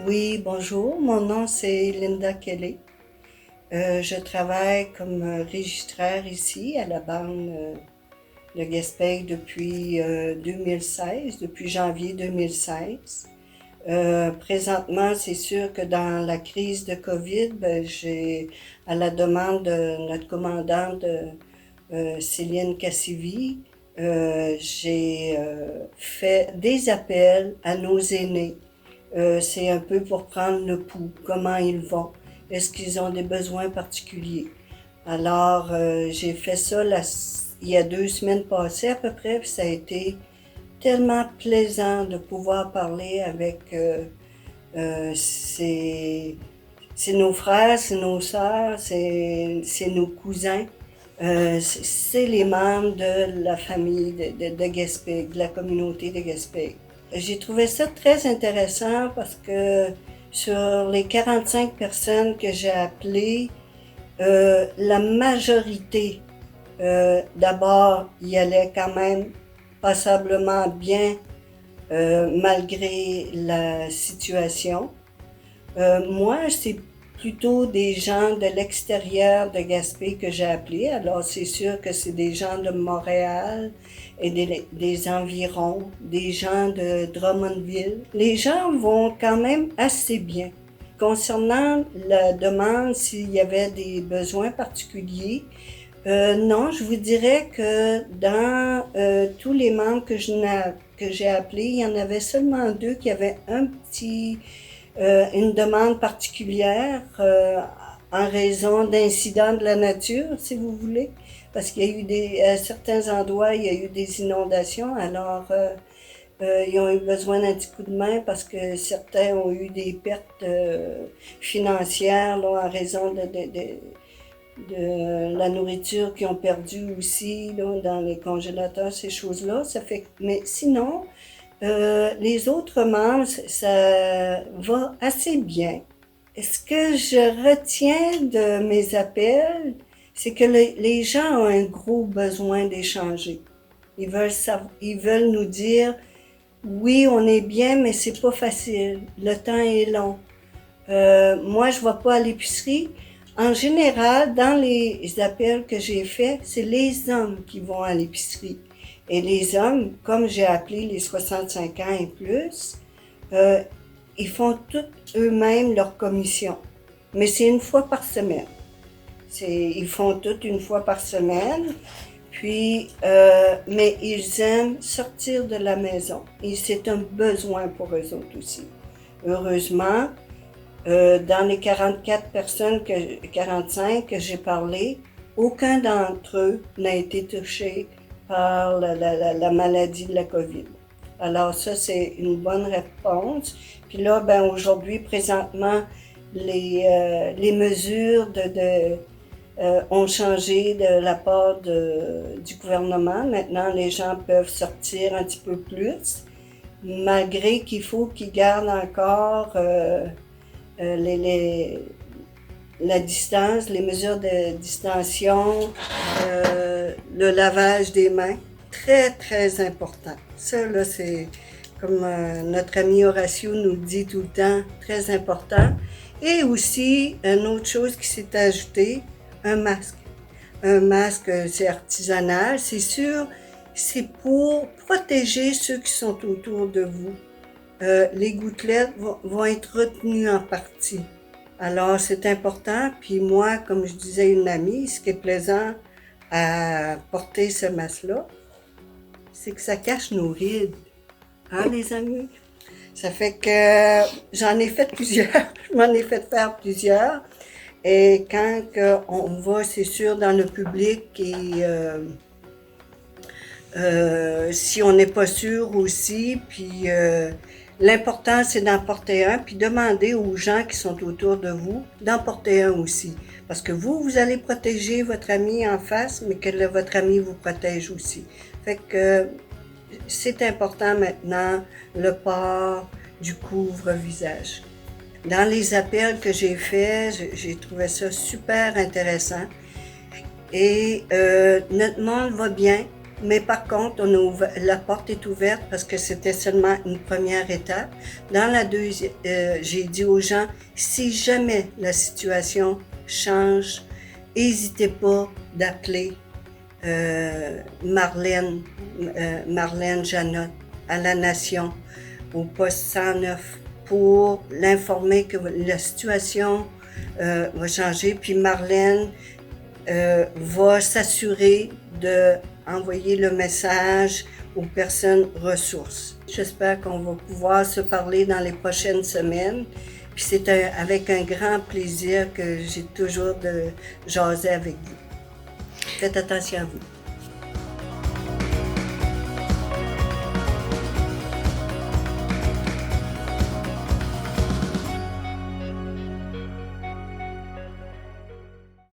Oui, bonjour. Mon nom c'est Linda Kelly. Je travaille comme registraire ici à la Banque de Gaspé depuis 2016, depuis janvier 2016. Présentement, c'est sûr que dans la crise de COVID, j'ai, à la demande de notre commandante Céline Cassivi, j'ai fait des appels à nos aînés. C'est un peu pour prendre le pouls, comment ils vont, est-ce qu'ils ont des besoins particuliers. Alors, j'ai fait ça il y a 2 semaines passées à peu près, puis ça a été tellement plaisant de pouvoir parler avec c'est nos frères, c'est nos sœurs, c'est nos cousins. C'est les membres de la famille de Gaspé, de la communauté de Gaspé. J'ai trouvé ça très intéressant parce que sur les 45 personnes que j'ai appelées, la majorité, d'abord, y allait quand même passablement bien malgré la situation. Moi, c'est plutôt des gens de l'extérieur de Gaspé que j'ai appelés. Alors, c'est sûr que c'est des gens de Montréal et des environs, des gens de Drummondville. Les gens vont quand même assez bien. Concernant la demande, s'il y avait des besoins particuliers, non, je vous dirais que dans tous les membres que j'ai appelés, il y en avait seulement 2 qui avaient une demande particulière en raison d'incidents de la nature, si vous voulez, parce qu'il y a eu à certains endroits, il y a eu des inondations, alors ils ont eu besoin d'un petit coup de main parce que certains ont eu des pertes financières là, en raison de la nourriture qu'ils ont perdue aussi là, dans les congélateurs, ces choses-là. Ça fait, mais sinon, les autres membres, ça va assez bien. Ce que je retiens de mes appels, c'est que les gens ont un gros besoin d'échanger. Ils veulent nous dire, oui, on est bien, mais c'est pas facile. Le temps est long. Moi, je vais pas à l'épicerie. En général, dans les appels que j'ai faits, c'est les hommes qui vont à l'épicerie. Et les hommes, comme j'ai appelé les 65 ans et plus, euh, ils font toutes eux-mêmes leur commission. Mais c'est une fois par semaine. Ils font tout une fois par semaine. Puis, mais ils aiment sortir de la maison. Et c'est un besoin pour eux autres aussi. Heureusement, dans les 44 personnes, 45 que j'ai parlé, aucun d'entre eux n'a été touché par la maladie de la COVID. Alors ça, c'est une bonne réponse. Puis là, ben aujourd'hui, présentement, les mesures ont changé de la part du gouvernement. Maintenant, les gens peuvent sortir un petit peu plus, malgré qu'il faut qu'ils gardent encore les, la distance, les mesures de distanciation, le lavage des mains. Très, très important. Ça, là, c'est comme notre ami Horacio nous dit tout le temps, très important. Et aussi, une autre chose qui s'est ajoutée, un masque. Un masque, c'est artisanal, c'est sûr, c'est pour protéger ceux qui sont autour de vous. Les gouttelettes vont être retenues en partie. Alors, c'est important. Puis moi, comme je disais à une amie, ce qui est plaisant à porter ce masque-là, c'est que ça cache nos rides. Hein, les amis? Ça fait que j'en ai fait plusieurs. Je m'en ai fait faire plusieurs. Et quand on va, c'est sûr, dans le public et si on n'est pas sûr aussi, puis l'important c'est d'en porter un, puis demander aux gens qui sont autour de vous d'en porter un aussi. Parce que vous allez protéger votre ami en face, mais que votre ami vous protège aussi. Fait que c'est important maintenant le port du couvre-visage. Dans les appels que j'ai faits, j'ai trouvé ça super intéressant. Et notre monde va bien. Mais par contre, on a la porte est ouverte parce que c'était seulement une première étape. Dans la deuxième, j'ai dit aux gens, si jamais la situation change, n'hésitez pas d'appeler Marlène Janotte à La Nation, au poste 109, pour l'informer que la situation va changer. Puis Marlène va s'assurer d'envoyer le message aux personnes ressources. J'espère qu'on va pouvoir se parler dans les prochaines semaines. Puis c'est avec un grand plaisir que j'ai toujours de jaser avec vous. Faites attention à vous.